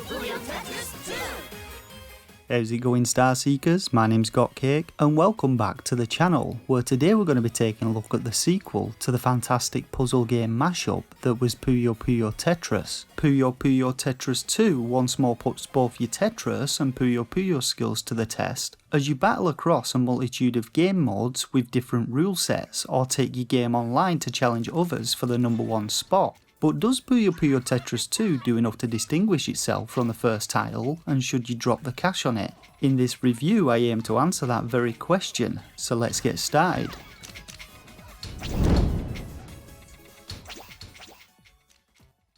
Puyo Tetris 2! How's it going, Star Seekers? My name's Gotcake and welcome back to the channel, where today we're going to be taking a look at the sequel to the fantastic puzzle game mashup that was Puyo Puyo Tetris. Puyo Puyo Tetris 2 once more puts both your Tetris and Puyo Puyo skills to the test as you battle across a multitude of game modes with different rule sets or take your game online to challenge others for the #1 spot. But does Puyo Puyo Tetris 2 do enough to distinguish itself from the first title, and should you drop the cash on it? In this review I aim to answer that very question, so let's get started.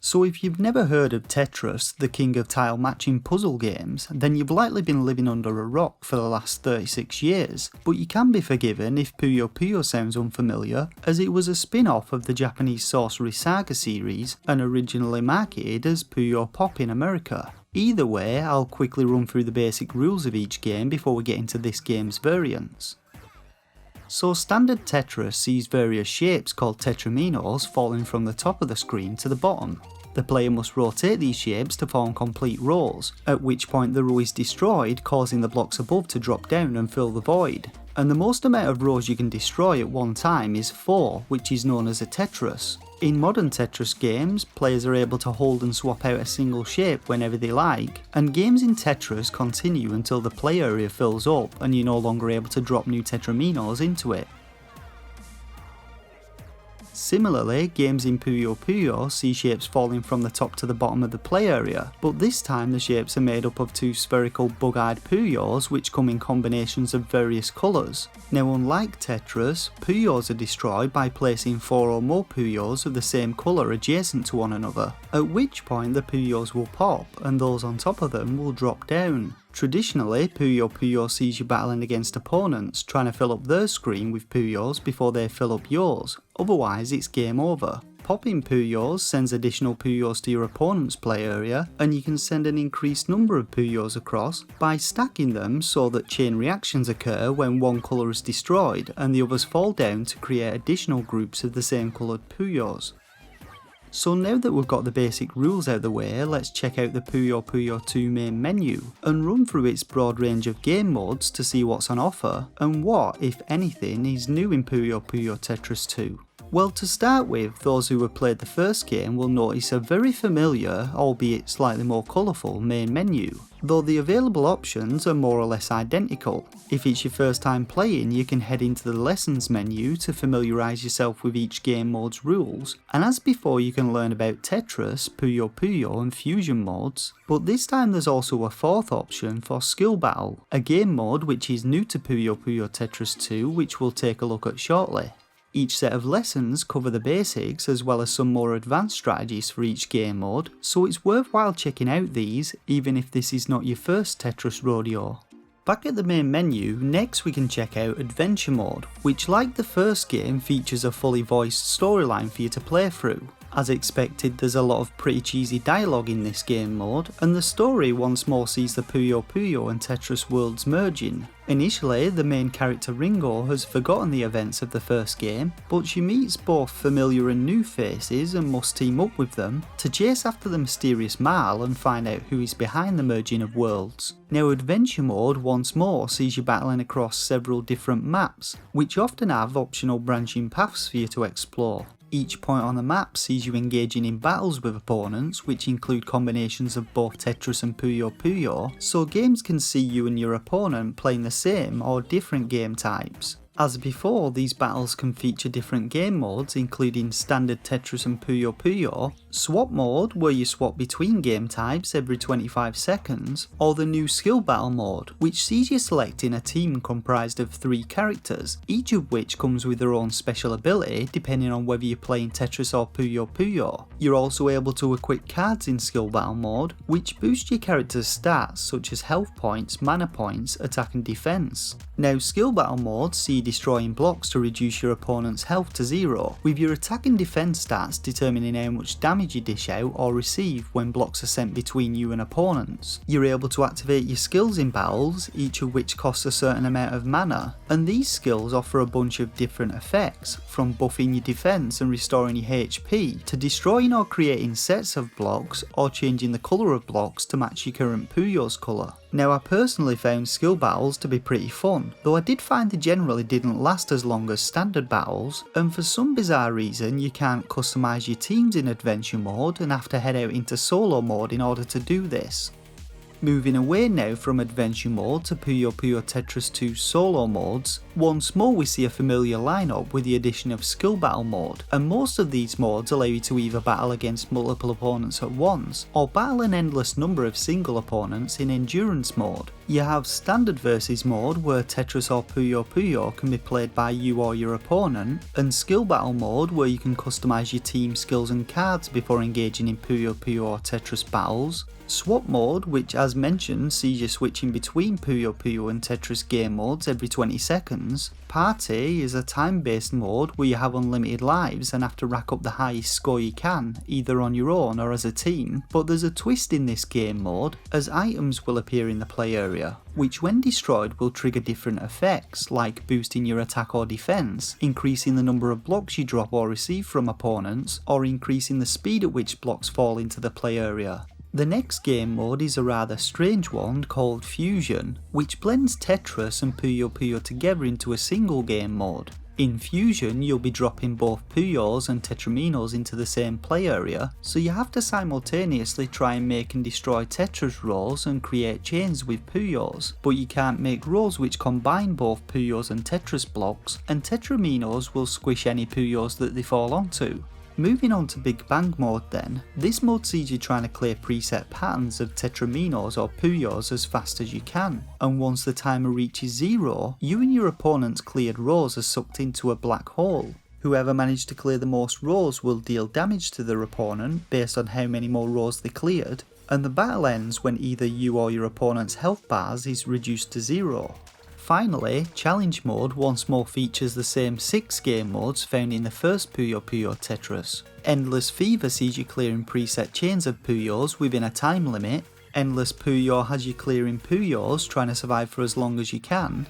So if you've never heard of Tetris, the king of tile matching puzzle games, then you've likely been living under a rock for the last 36 years, but you can be forgiven if Puyo Puyo sounds unfamiliar, as it was a spin-off of the Japanese Sorcery Saga series and originally marketed as Puyo Pop in America. Either way, I'll quickly run through the basic rules of each game before we get into this game's variants. So standard Tetris sees various shapes called tetraminos falling from the top of the screen to the bottom. The player must rotate these shapes to form complete rows, at which point the row is destroyed, causing the blocks above to drop down and fill the void. And the most amount of rows you can destroy at one time is 4, which is known as a Tetris. In modern Tetris games, players are able to hold and swap out a single shape whenever they like, and games in Tetris continue until the play area fills up and you're no longer able to drop new tetraminos into it. Similarly, games in Puyo Puyo see shapes falling from the top to the bottom of the play area, but this time the shapes are made up of 2 spherical bug-eyed Puyos which come in combinations of various colours. Now unlike Tetris, Puyos are destroyed by placing 4 or more Puyos of the same colour adjacent to one another, at which point the Puyos will pop and those on top of them will drop down. Traditionally, Puyo Puyo sees you battling against opponents, trying to fill up their screen with Puyos before they fill up yours, otherwise it's game over. Popping Puyos sends additional Puyos to your opponent's play area, and you can send an increased number of Puyos across by stacking them so that chain reactions occur when one colour is destroyed and the others fall down to create additional groups of the same coloured Puyos. So now that we've got the basic rules out of the way, let's check out the Puyo Puyo 2 main menu and run through its broad range of game modes to see what's on offer and what, if anything, is new in Puyo Puyo Tetris 2. Well, to start with, those who have played the first game will notice a very familiar, albeit slightly more colourful, main menu, though the available options are more or less identical. If it's your first time playing, you can head into the lessons menu to familiarise yourself with each game mode's rules, and as before you can learn about Tetris, Puyo Puyo and Fusion modes, but this time there's also a fourth option for Skill Battle, a game mode which is new to Puyo Puyo Tetris 2 which we'll take a look at shortly. Each set of lessons cover the basics as well as some more advanced strategies for each game mode, so it's worthwhile checking out these even if this is not your first Tetris rodeo. Back at the main menu, next we can check out Adventure Mode, which like the first game features a fully voiced storyline for you to play through. As expected, there's a lot of pretty cheesy dialogue in this game mode, and the story once more sees the Puyo Puyo and Tetris worlds merging. Initially, the main character Ringo has forgotten the events of the first game, but she meets both familiar and new faces and must team up with them to chase after the mysterious Mal and find out who is behind the merging of worlds. Now Adventure Mode once more sees you battling across several different maps, which often have optional branching paths for you to explore. Each point on the map sees you engaging in battles with opponents, which include combinations of both Tetris and Puyo Puyo, so games can see you and your opponent playing the same or different game types. As before, these battles can feature different game modes including standard Tetris and Puyo Puyo, swap mode where you swap between game types every 25 seconds, or the new skill battle mode which sees you selecting a team comprised of 3 characters, each of which comes with their own special ability depending on whether you're playing Tetris or Puyo Puyo. You're also able to equip cards in skill battle mode which boost your character's stats such as health points, mana points, attack and defense. Now skill battle mode sees you destroying blocks to reduce your opponent's health to 0, with your attack and defense stats determining how much damage you dish out or receive when blocks are sent between you and opponents. You're able to activate your skills in battles, each of which costs a certain amount of mana, and these skills offer a bunch of different effects, from buffing your defense and restoring your HP, to destroying or creating sets of blocks, or changing the colour of blocks to match your current Puyo's colour. Now, I personally found skill battles to be pretty fun, though I did find they generally didn't last as long as standard battles, and for some bizarre reason you can't customise your teams in adventure mode and have to head out into solo mode in order to do this. Moving away now from adventure mode to Puyo Puyo Tetris 2 solo modes, once more we see a familiar lineup with the addition of skill battle mode, and most of these modes allow you to either battle against multiple opponents at once, or battle an endless number of single opponents in endurance mode. You have standard versus mode where Tetris or Puyo Puyo can be played by you or your opponent, and skill battle mode where you can customise your team skills and cards before engaging in Puyo Puyo or Tetris battles. Swap mode, which as mentioned sees you switching between Puyo Puyo and Tetris game modes every 20 seconds. Party is a time-based mode where you have unlimited lives and have to rack up the highest score you can, either on your own or as a team, but there's a twist in this game mode, as items will appear in the play area, which when destroyed will trigger different effects, like boosting your attack or defense, increasing the number of blocks you drop or receive from opponents, or increasing the speed at which blocks fall into the play area. The next game mode is a rather strange one called Fusion, which blends Tetris and Puyo Puyo together into a single game mode. In Fusion, you'll be dropping both Puyos and Tetraminos into the same play area, so you have to simultaneously try and make and destroy Tetris rows and create chains with Puyos, but you can't make rows which combine both Puyos and Tetris blocks, and Tetraminos will squish any Puyos that they fall onto. Moving on to Big Bang mode then, this mode sees you trying to clear preset patterns of Tetraminos or Puyos as fast as you can, and once the timer reaches 0, you and your opponent's cleared rows are sucked into a black hole. Whoever managed to clear the most rows will deal damage to their opponent based on how many more rows they cleared, and the battle ends when either you or your opponent's health bars is reduced to 0. Finally, Challenge mode once more features the same 6 game modes found in the first Puyo Puyo Tetris. Endless Fever sees you clearing preset chains of Puyos within a time limit. Endless Puyo has you clearing Puyos trying to survive for as long as you can.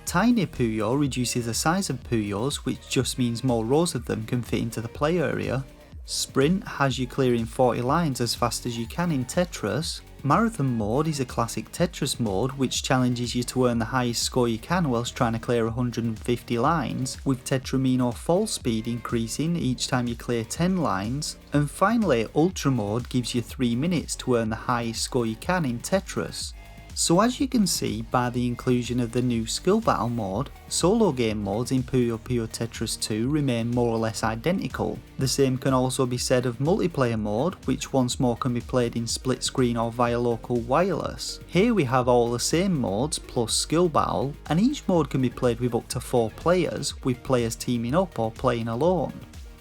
Tiny Puyo reduces the size of Puyos, which just means more rows of them can fit into the play area. Sprint has you clearing 40 lines as fast as you can in Tetris. Marathon mode is a classic Tetris mode which challenges you to earn the highest score you can whilst trying to clear 150 lines, with Tetramino fall speed increasing each time you clear 10 lines. And finally, Ultra mode gives you 3 minutes to earn the highest score you can in Tetris. So as you can see, by the inclusion of the new skill battle mode, solo game modes in Puyo Puyo Tetris 2 remain more or less identical. The same can also be said of multiplayer mode, which once more can be played in split screen or via local wireless. Here we have all the same modes plus skill battle, and each mode can be played with up to 4 players, with players teaming up or playing alone.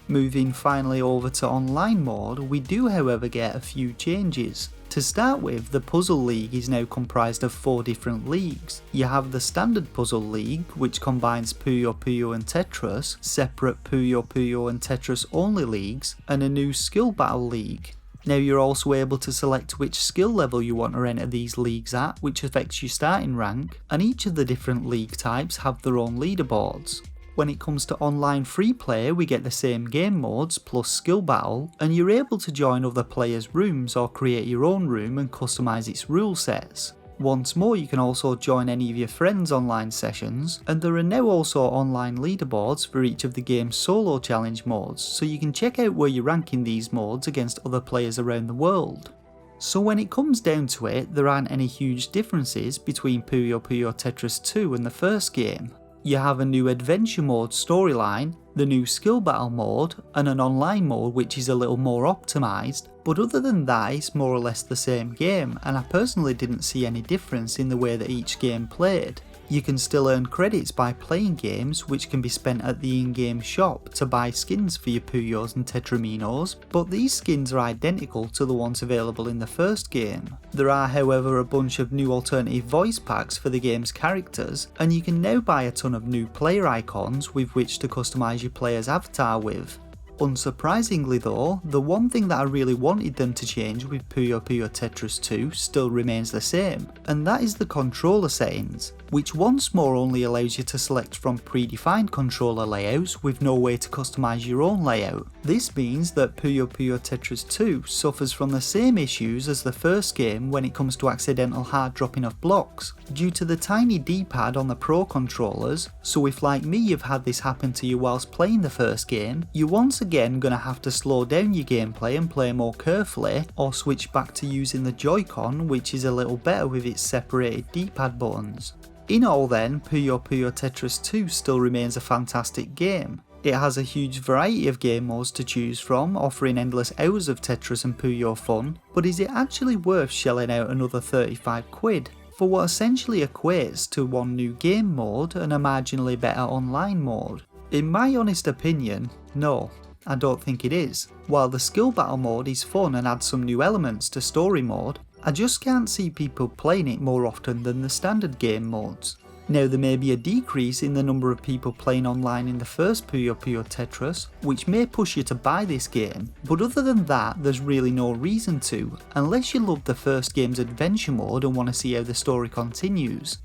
Moving finally over to online mode, we do however get a few changes. To start with, the Puzzle League is now comprised of 4 different leagues. You have the Standard Puzzle League, which combines Puyo Puyo and Tetris, separate Puyo Puyo and Tetris only leagues, and a new Skill Battle League. Now you're also able to select which skill level you want to enter these leagues at, which affects your starting rank, and each of the different league types have their own leaderboards. When it comes to online free play, we get the same game modes plus skill battle, and you're able to join other players' rooms or create your own room and customise its rule sets. Once more, you can also join any of your friends' online sessions, and there are now also online leaderboards for each of the game's solo challenge modes, so you can check out where you rank in these modes against other players around the world. So when it comes down to it, there aren't any huge differences between Puyo Puyo Tetris 2 and the first game. You have a new adventure mode storyline, the new skill battle mode, and an online mode which is a little more optimised, but other than that it's more or less the same game, and I personally didn't see any difference in the way that each game played. You can still earn credits by playing games, which can be spent at the in-game shop to buy skins for your Puyos and Tetraminos, but these skins are identical to the ones available in the first game. There are however a bunch of new alternative voice packs for the game's characters, and you can now buy a ton of new player icons with which to customise your player's avatar with. Unsurprisingly though, the one thing that I really wanted them to change with Puyo Puyo Tetris 2 still remains the same, and that is the controller settings, which once more only allows you to select from predefined controller layouts with no way to customise your own layout. This means that Puyo Puyo Tetris 2 suffers from the same issues as the first game when it comes to accidental hard dropping of blocks, due to the tiny D-pad on the Pro controllers, so if like me you've had this happen to you whilst playing the first game, you're once again gonna have to slow down your gameplay and play more carefully, or switch back to using the Joy-Con, which is a little better with its separated D-pad buttons. In all then, Puyo Puyo Tetris 2 still remains a fantastic game. It has a huge variety of game modes to choose from, offering endless hours of Tetris and Puyo fun, but is it actually worth shelling out another 35 quid for what essentially equates to one new game mode and a marginally better online mode? In my honest opinion, no, I don't think it is. While the skill battle mode is fun and adds some new elements to story mode, I just can't see people playing it more often than the standard game modes. Now there may be a decrease in the number of people playing online in the first Puyo Puyo Tetris, which may push you to buy this game, but other than that there's really no reason to, unless you love the first game's adventure mode and want to see how the story continues.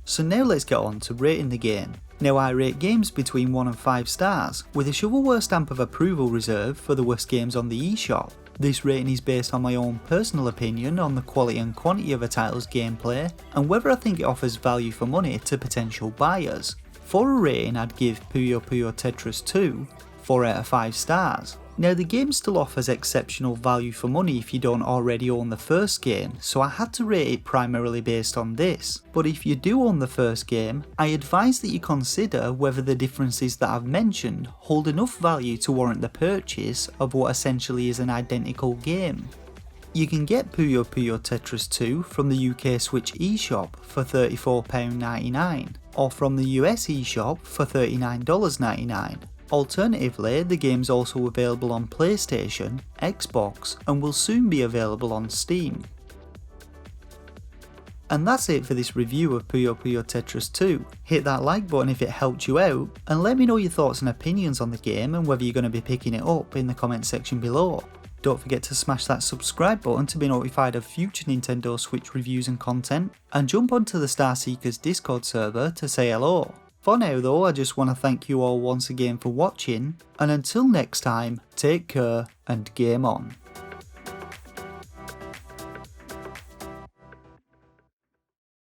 So now let's get on to rating the game. Now I rate games between 1 and 5 stars, with a shovelware stamp of approval reserved for the worst games on the eShop. This rating is based on my own personal opinion on the quality and quantity of a title's gameplay, and whether I think it offers value for money to potential buyers. For a rating I'd give Puyo Puyo Tetris 2 4 out of 5 stars. Now the game still offers exceptional value for money if you don't already own the first game, so I had to rate it primarily based on this. But if you do own the first game, I advise that you consider whether the differences that I've mentioned hold enough value to warrant the purchase of what essentially is an identical game. You can get Puyo Puyo Tetris 2 from the UK Switch eShop for £34.99, or from the US eShop for $39.99. Alternatively, the game's also available on PlayStation, Xbox, and will soon be available on Steam. And that's it for this review of Puyo Puyo Tetris 2. Hit that like button if it helped you out, and let me know your thoughts and opinions on the game and whether you're going to be picking it up in the comment section below. Don't forget to smash that subscribe button to be notified of future Nintendo Switch reviews and content, and jump onto the Star Seekers Discord server to say hello. For now though, I just want to thank you all once again for watching, and until next time, take care and game on.